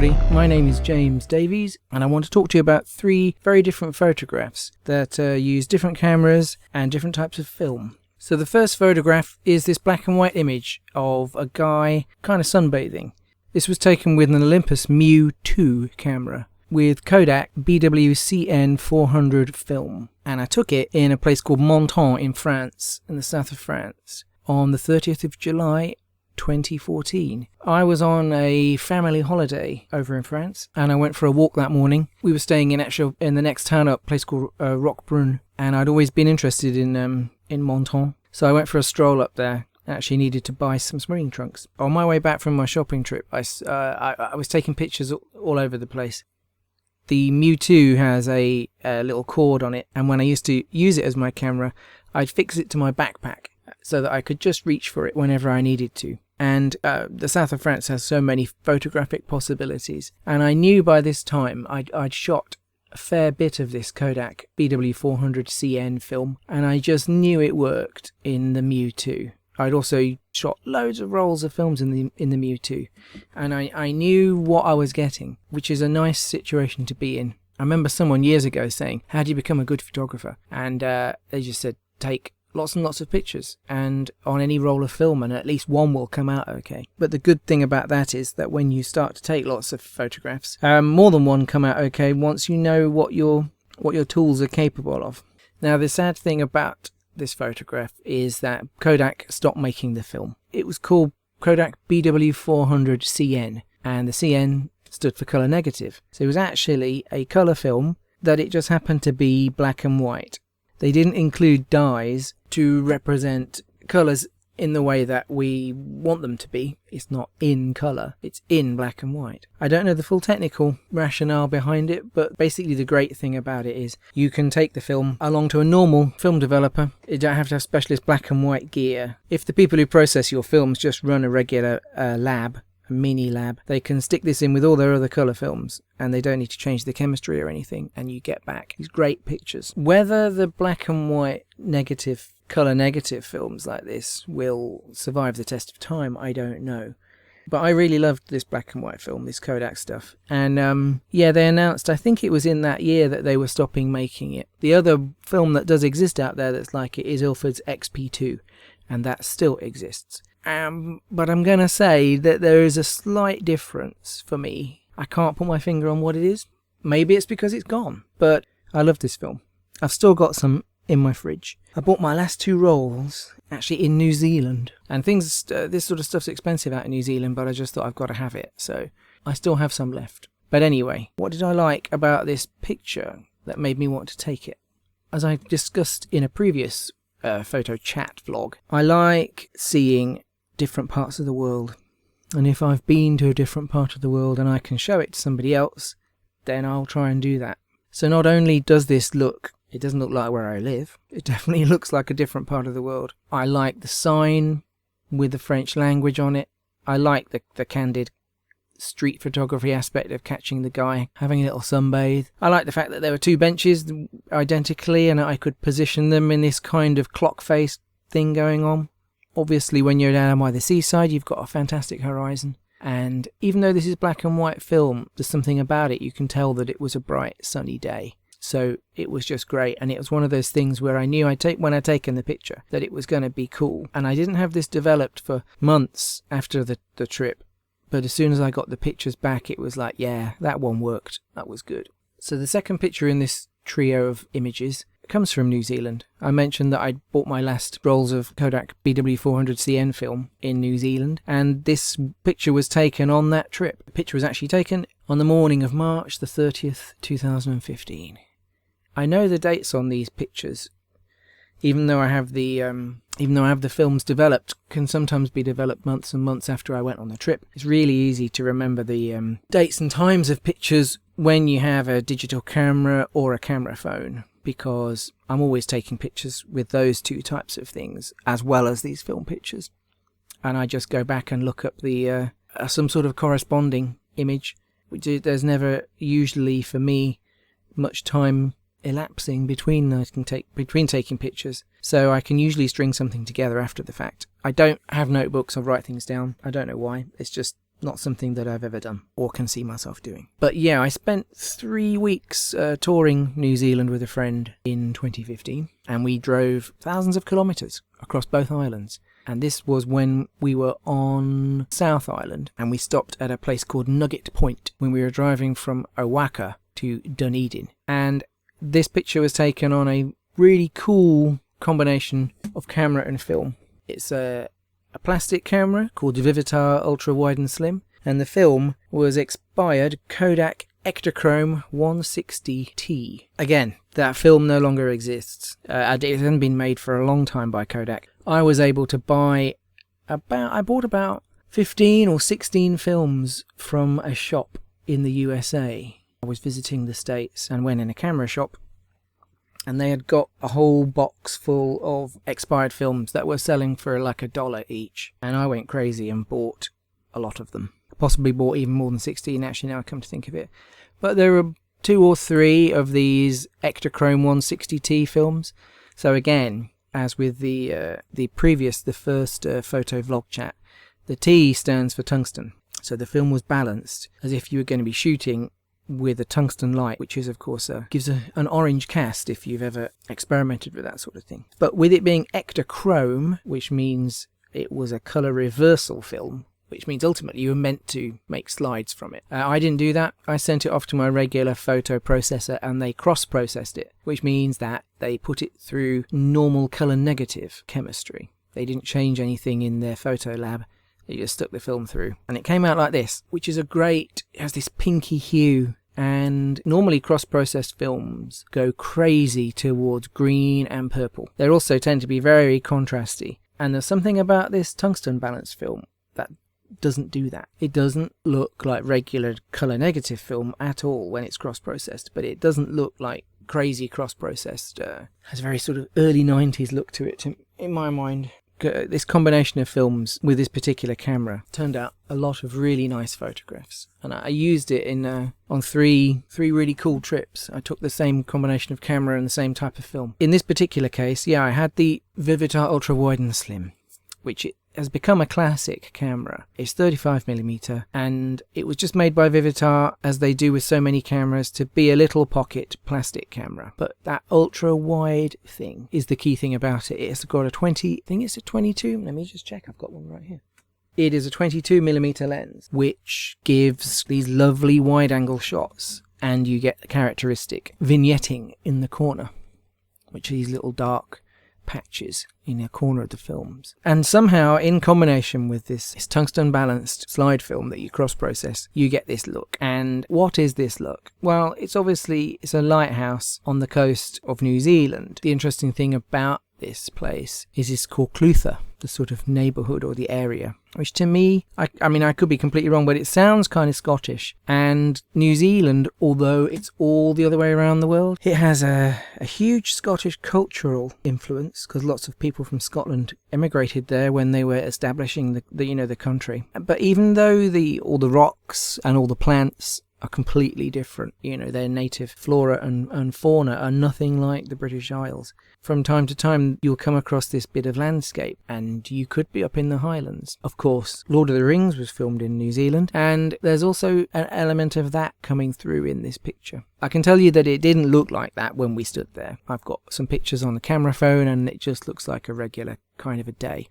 everybody, my name is James Davies and I want to talk to you about 3 very different photographs that use different cameras and different types of film. So the first photograph is this black and white image of a guy kind of sunbathing. This was taken with an Olympus MjuII camera with Kodak BW400CN 400 film, and I took it in a place called Menton in France, in the south of France, on the 30th of July 2014. I was on a family holiday over in France and I went for a walk that morning. We were staying in the next town up, a place called Roquebrune, and I'd always been interested in Menton, so I went for a stroll up there. I actually needed to buy some swimming trunks. On my way back from my shopping trip, I was taking pictures all over the place. The MjuII has a little cord on it, and when I used to use it as my camera, I'd fix it to my backpack so that I could just reach for it whenever I needed to. And the south of France has so many photographic possibilities, and I knew by this time I'd shot a fair bit of this Kodak BW400CN film, and I just knew it worked in the MjuII. I'd also shot loads of rolls of films in the MjuII, and I knew what I was getting, which is a nice situation to be in. I remember someone years ago saying, "How do you become a good photographer?" And they just said, take lots and lots of pictures, and on any roll of film, and at least one will come out okay. But the good thing about that is that when you start to take lots of photographs, more than one come out okay once you know what your tools are capable of. Now, the sad thing about this photograph is that Kodak stopped making the film. It was called Kodak BW400CN, and the CN stood for colour negative. So it was actually a colour film that it just happened to be black and white. They didn't include dyes to represent colours in the way that we want them to be. It's not in colour, it's in black and white. I don't know the full technical rationale behind it, but basically the great thing about it is you can take the film along to a normal film developer. You don't have to have specialist black and white gear. If the people who process your films just run a regular lab, a mini lab, they can stick this in with all their other colour films and they don't need to change the chemistry or anything, and you get back these great pictures. Whether the black and white negative, colour negative films like this will survive the test of time, I don't know. But I really loved this black and white film, this Kodak stuff. And yeah, they announced, I think it was in that year, that they were stopping making it. The other film that does exist out there that's like it is Ilford's XP2, and that still exists. But I'm going to say that there is a slight difference for me. I can't put my finger on what it is. Maybe it's because it's gone, but I love this film. I've still got some in my fridge. I bought my last 2 rolls actually in New Zealand, and things this sort of stuff's expensive out in New Zealand, but I just thought I've got to have it, so I still have some left. But anyway, what did I like about this picture that made me want to take it? As I discussed in a previous photo chat vlog, I like seeing different parts of the world, and if I've been to a different part of the world and I can show it to somebody else, then I'll try and do that. So not only does this look, it doesn't look like where I live, it definitely looks like a different part of the world. I like the sign with the French language on it. I like the candid street photography aspect of catching the guy having a little sunbathe. I like the fact that there were 2 benches identically and I could position them in this kind of clock face thing going on. Obviously, when you're down by the seaside, you've got a fantastic horizon. And even though this is black and white film, there's something about it. You can tell that it was a bright, sunny day. So it was just great. And it was one of those things where I knew when I'd taken the picture that it was going to be cool. And I didn't have this developed for months after the trip. But as soon as I got the pictures back, it was like, yeah, that one worked. That was good. So the second picture in this trio of images comes from New Zealand. I mentioned that I'd bought my last rolls of Kodak BW400CN film in New Zealand, and this picture was taken on that trip. The picture was actually taken on the morning of March the 30th, 2015. I know the dates on these pictures, even though I have the films developed, can sometimes be developed months and months after I went on the trip. It's really easy to remember the dates and times of pictures when you have a digital camera or a camera phone, because I'm always taking pictures with those 2 types of things as well as these film pictures, and I just go back and look up the some sort of corresponding image. There's never usually for me much time elapsing between taking pictures, so I can usually string something together after the fact. I don't have notebooks or write things down. I don't know why. It's just not something that I've ever done or can see myself doing. But yeah, I spent 3 weeks touring New Zealand with a friend in 2015, and we drove thousands of kilometres across both islands. And this was when we were on South Island, and we stopped at a place called Nugget Point when we were driving from Owaka to Dunedin. And this picture was taken on a really cool combination of camera and film. It's a plastic camera called the Vivitar Ultra Wide and Slim, and the film was expired Kodak Ektachrome 160T. Again, that film no longer exists. It hasn't been made for a long time by Kodak. I was able to buy I bought about 15 or 16 films from a shop in the USA. I was visiting the States and went in a camera shop, and they had got a whole box full of expired films that were selling for like $1 each. And I went crazy and bought a lot of them. Possibly bought even more than 16, actually, now I come to think of it. But there were 2 or 3 of these Ektachrome 160T films. So again, as with the first photo vlog chat, the T stands for tungsten. So the film was balanced as if you were going to be shooting with a tungsten light, which is of course gives an orange cast if you've ever experimented with that sort of thing. But with it being Ektachrome, which means it was a color reversal film, which means ultimately you were meant to make slides from it. I didn't do that. I sent it off to my regular photo processor and they cross-processed it, which means that they put it through normal color negative chemistry. They didn't change anything in their photo lab. They just stuck the film through. And it came out like this, which is it has this pinky hue. And normally cross-processed films go crazy towards green and purple. They also tend to be very contrasty. And there's something about this tungsten balanced film that doesn't do that. It doesn't look like regular color negative film at all when it's cross-processed, but it doesn't look like crazy cross-processed. Has a very sort of early 90s look to it in my mind. This combination of films with this particular camera turned out a lot of really nice photographs, and I used it on three really cool trips. I took the same combination of camera and the same type of film. In this particular case, yeah, I had the Vivitar Ultra Wide and Slim, which it has become a classic camera. It's 35mm, and it was just made by Vivitar, as they do with so many cameras, to be a little pocket plastic camera. But that ultra wide thing is the key thing about it. It's got a 22, let me just check, I've got one right here. It is a 22mm lens, which gives these lovely wide angle shots, and you get the characteristic vignetting in the corner, which are these little dark patches in a corner of the films. And somehow, in combination with this tungsten balanced slide film that you cross process, you get this look. And what is this look? Well, it's a lighthouse on the coast of New Zealand. The interesting thing about this place is it's called Clutha, the sort of neighbourhood or the area, which to me, I mean I could be completely wrong, but it sounds kind of Scottish. And New Zealand, although it's all the other way around the world, it has a huge Scottish cultural influence, because lots of people from Scotland emigrated there when they were establishing the country. But even though all the rocks and all the plants are completely different, their native flora and fauna are nothing like the British Isles. From time to time you'll come across this bit of landscape, and you could be up in the Highlands. Of course, Lord of the Rings was filmed in New Zealand, and there's also an element of that coming through in this picture. I can tell you that it didn't look like that when we stood there. I've got some pictures on the camera phone, and it just looks like a regular kind of a day.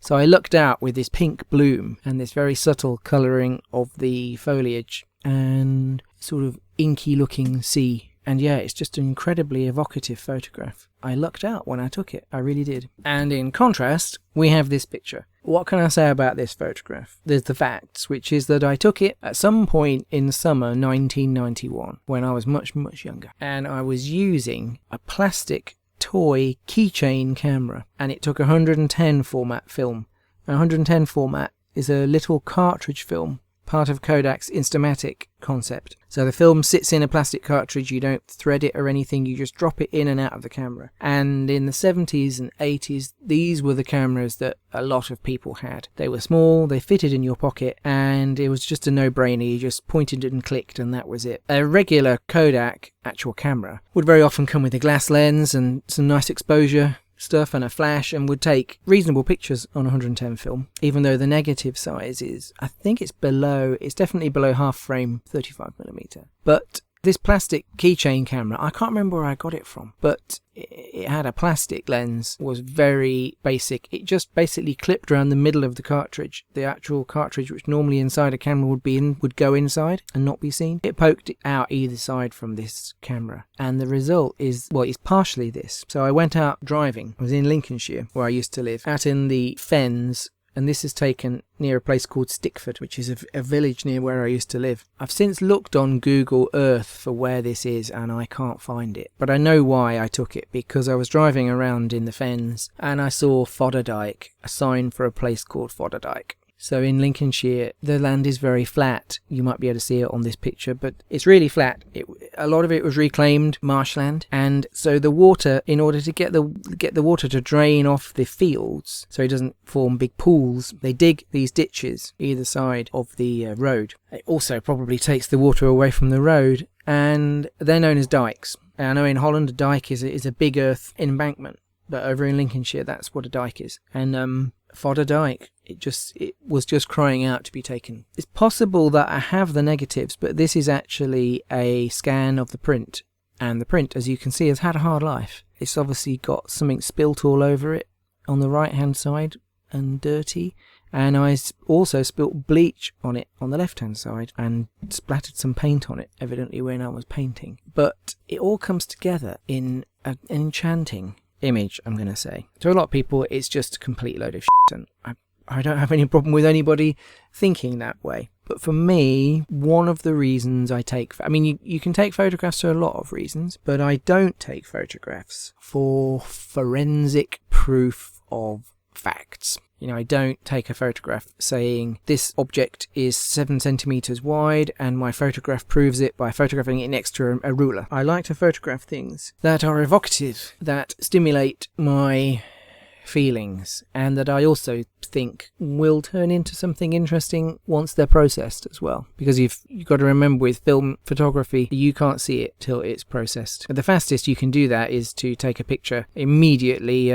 So I looked out with this pink bloom and this very subtle colouring of the foliage and sort of inky looking sea. And yeah, it's just an incredibly evocative photograph. I lucked out when I took it, I really did. And in contrast, we have this picture. What can I say about this photograph? There's the facts, which is that I took it at some point in summer 1991, when I was much, much younger. And I was using a plastic toy keychain camera, and it took 110 format film. 110 format is a little cartridge film, part of Kodak's Instamatic concept. So the film sits in a plastic cartridge, you don't thread it or anything, you just drop it in and out of the camera. And in the 70s and 80s, these were the cameras that a lot of people had. They were small, they fitted in your pocket, and it was just a no-brainer. You just pointed and clicked and that was it. A regular Kodak actual camera would very often come with a glass lens and some nice exposure, stuff and a flash and would take reasonable pictures on 110 film, even though the negative size is, I think it's definitely below half frame 35mm. But this plastic keychain camera, I can't remember where I got it from, but it had a plastic lens, was very basic. It just basically clipped around the middle of the cartridge. The actual cartridge, which normally inside a camera would go inside and not be seen. It poked it out either side from this camera. And the result is, well, it's partially this. So I went out driving. I was in Lincolnshire, where I used to live, out in the fens. And this is taken near a place called Stickford, which is a village near where I used to live. I've since looked on Google Earth for where this is and I can't find it. But I know why I took it, because I was driving around in the fens and I saw Fodderdyke, a sign for a place called Fodderdyke. So in Lincolnshire, the land is very flat. You might be able to see it on this picture, but it's really flat. A lot of it was reclaimed marshland, and so the water, in order to get the water to drain off the fields, so it doesn't form big pools, they dig these ditches either side of the road. It also probably takes the water away from the road, and they're known as dikes. I know in Holland, a dike is a big earth embankment, but over in Lincolnshire, that's what a dike is. And Fodderdyke, it was just crying out to be taken. It's possible that I have the negatives, but this is actually a scan of the print. And the print, as you can see, has had a hard life. It's obviously got something spilt all over it on the right hand side and dirty. And I also spilt bleach on it on the left hand side and splattered some paint on it, evidently when I was painting. But it all comes together in an enchanting image, I'm going to say. To a lot of people, it's just a complete load of shit, and I don't have any problem with anybody thinking that way. But for me, one of the reasons I take... you can take photographs for a lot of reasons, but I don't take photographs for forensic proof of facts. I don't take a photograph saying this object is 7 centimeters wide and my photograph proves it by photographing it next to a ruler. I like to photograph things that are evocative, that stimulate my feelings, and that I also think will turn into something interesting once they're processed as well. Because you've got to remember, with film photography, you can't see it till it's processed. But the fastest you can do that is to take a picture, immediately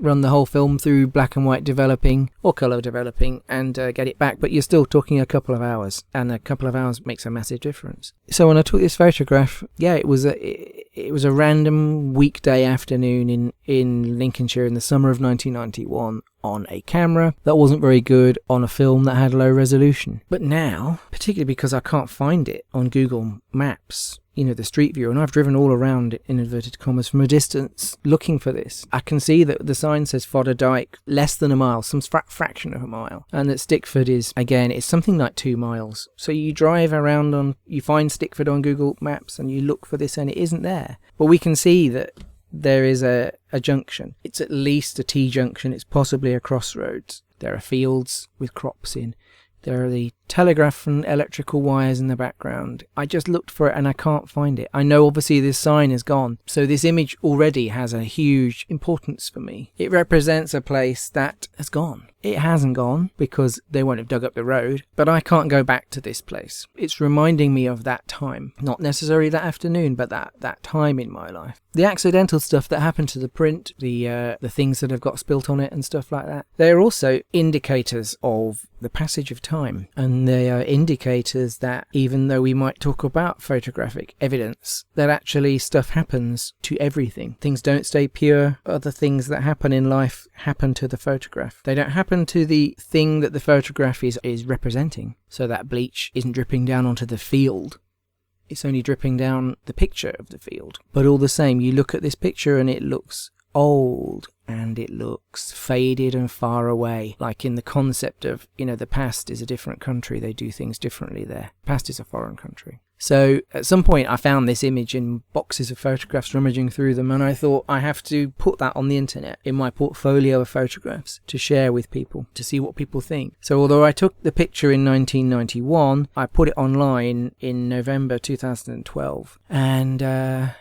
run the whole film through black and white developing or color developing and get it back, but you're still talking a couple of hours, and a couple of hours makes a massive difference. So when I took this photograph, it was a random weekday afternoon in Lincolnshire in the summer of 1991 on a camera that wasn't very good on a film that had low resolution. But now, particularly because I can't find it on Google Maps, the street view, and I've driven all around it, in inverted commas, from a distance looking for this, I can see that the sign says Fodderdyke, less than a mile, some fraction of a mile, and that Stickford is, again, it's something like 2 miles. So you drive around you find Stickford on Google Maps and you look for this and it isn't there. But we can see that there is a junction. It's at least a T-junction. It's possibly a crossroads. There are fields with crops in. There are the telegraph and electrical wires in the background. I just looked for it and I can't find it. I know obviously this sign is gone. So this image already has a huge importance for me. It represents a place that has gone. It hasn't gone because they won't have dug up the road, but I can't go back to this place. It's reminding me of that time. Not necessarily that afternoon, but that time in my life. The accidental stuff that happened to the print, the things that have got spilt on it and stuff like that, they're also indicators of the passage of time. And they are indicators that even though we might talk about photographic evidence, that actually stuff happens to everything. Things don't stay pure. Other things that happen in life happen to the photograph. They don't happen to the thing that the photograph is representing. So that bleach isn't dripping down onto the field. It's only dripping down the picture of the field. But all the same, you look at this picture and it looks old and it looks faded and far away, like in the concept of, the past is a different country, they do things differently there. Past is a foreign country. So at some point I found this image in boxes of photographs, rummaging through them, and I thought I have to put that on the internet in my portfolio of photographs to share with people, to see what people think. So although I took the picture in 1991, I put it online in November 2012. And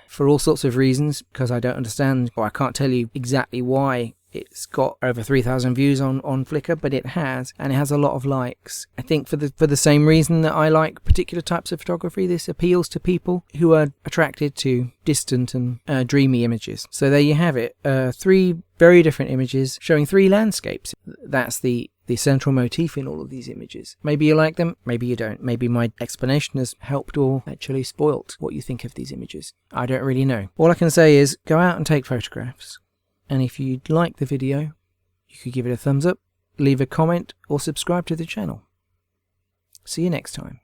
for all sorts of reasons, because I don't understand, or I can't tell you exactly why it's got over 3,000 views on Flickr, but it has a lot of likes. I think for the same reason that I like particular types of photography, this appeals to people who are attracted to distant and dreamy images. So there you have it, 3 very different images showing 3 landscapes. That's the central motif in all of these images. Maybe you like them, maybe you don't. Maybe my explanation has helped or actually spoilt what you think of these images. I don't really know. All I can say is go out and take photographs. And if you like the video, you could give it a thumbs up, leave a comment, or subscribe to the channel. See you next time.